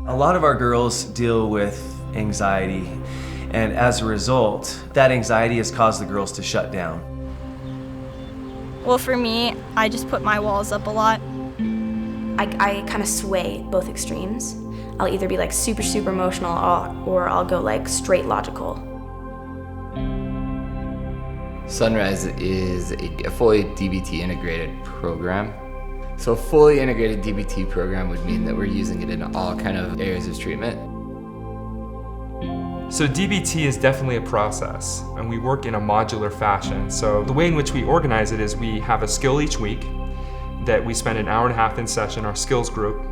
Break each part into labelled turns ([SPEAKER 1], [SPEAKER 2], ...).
[SPEAKER 1] A lot of our girls deal with anxiety, and as a result, that anxiety has caused the girls to shut down.
[SPEAKER 2] Well, for me, I just put my walls up a lot.
[SPEAKER 3] I kind of sway both extremes. I'll either be like super emotional or I'll go like straight logical.
[SPEAKER 4] Sunrise is a fully DBT integrated program. So a fully integrated DBT program would mean that we're using it in all kind of areas of treatment.
[SPEAKER 5] So DBT is definitely a process, and we work in a modular fashion. So the way in which we organize it is we have a skill each week that we spend an hour and a half in session, our skills group.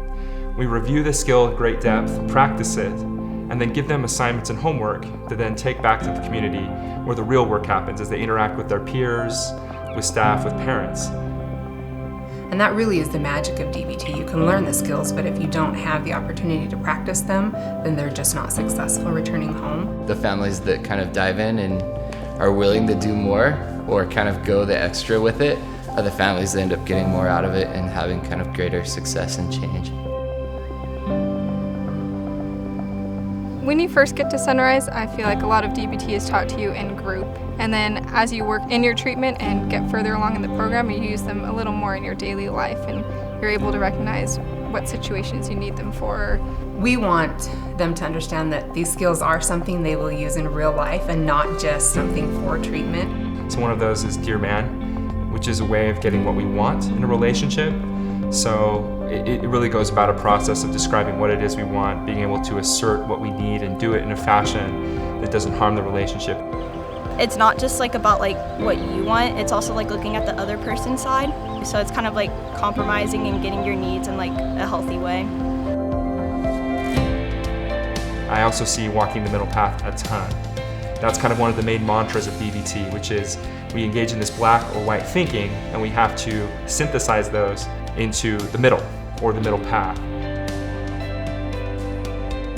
[SPEAKER 5] We review the skill at great depth, practice it, and then give them assignments and homework to then take back to the community where the real work happens as they interact with their peers, with staff, with parents.
[SPEAKER 6] And that really is the magic of DBT. You can learn the skills, but if you don't have the opportunity to practice them, then they're just not successful returning home.
[SPEAKER 4] The families that kind of dive in and are willing to do more or kind of go the extra with it are the families that end up getting more out of it and having kind of greater success and change.
[SPEAKER 7] When you first get to Sunrise, I feel like a lot of DBT is taught to you in group. And then as you work in your treatment and get further along in the program, you use them a little more in your daily life and you're able to recognize what situations you need them for.
[SPEAKER 6] We want them to understand that these skills are something they will use in real life and not just something for treatment.
[SPEAKER 5] So one of those is Dear Man, which is a way of getting what we want in a relationship. So it really goes about a process of describing what it is we want, being able to assert what we need and do it in a fashion that doesn't harm the relationship.
[SPEAKER 2] It's not just like about like what you want, it's also like looking at the other person's side. So it's kind of like compromising and getting your needs in like a healthy way.
[SPEAKER 5] I also see walking the middle path a ton. That's kind of one of the main mantras of DBT, which is we engage in this black or white thinking and we have to synthesize those into the middle or the middle path.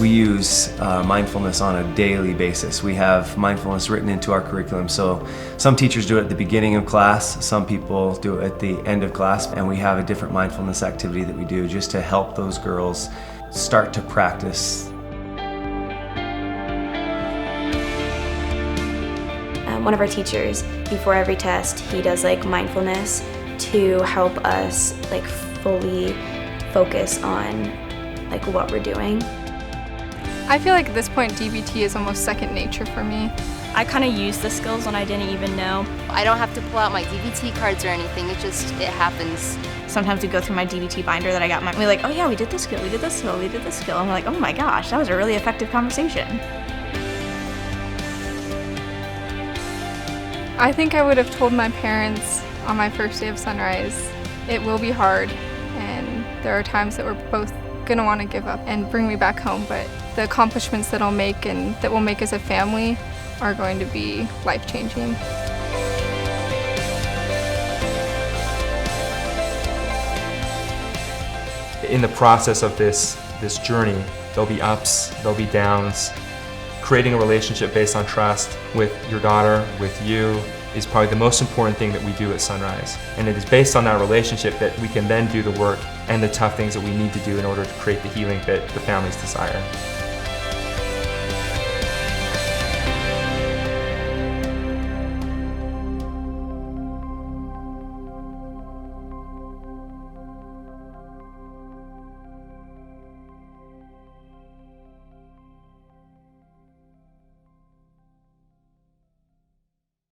[SPEAKER 1] We use mindfulness on a daily basis. We have mindfulness written into our curriculum. So some teachers do it at the beginning of class, some people do it at the end of class, and we have a different mindfulness activity that we do just to help those girls start to practice.
[SPEAKER 3] One of our teachers, before every test, he does like mindfulness to help us like fully focus on like what we're doing.
[SPEAKER 7] I feel like at this point DBT is almost second nature for me.
[SPEAKER 2] I kind of use the skills when I didn't even know.
[SPEAKER 8] I don't have to pull out my DBT cards or anything, it happens.
[SPEAKER 9] Sometimes we go through my DBT binder that I got, we're like, oh yeah, we did this skill, we did this skill, we did this skill. And we're like, oh my gosh, that was a really effective conversation.
[SPEAKER 7] I think I would have told my parents on my first day of Sunrise, it will be hard and there are times that we're both going to want to give up and bring me back home, but the accomplishments that I'll make and that we'll make as a family are going to be life-changing.
[SPEAKER 5] In the process of this journey, there'll be ups, there'll be downs. Creating a relationship based on trust with your daughter, with you, is probably the most important thing that we do at Sunrise. And it is based on that relationship that we can then do the work and the tough things that we need to do in order to create the healing that the families desire.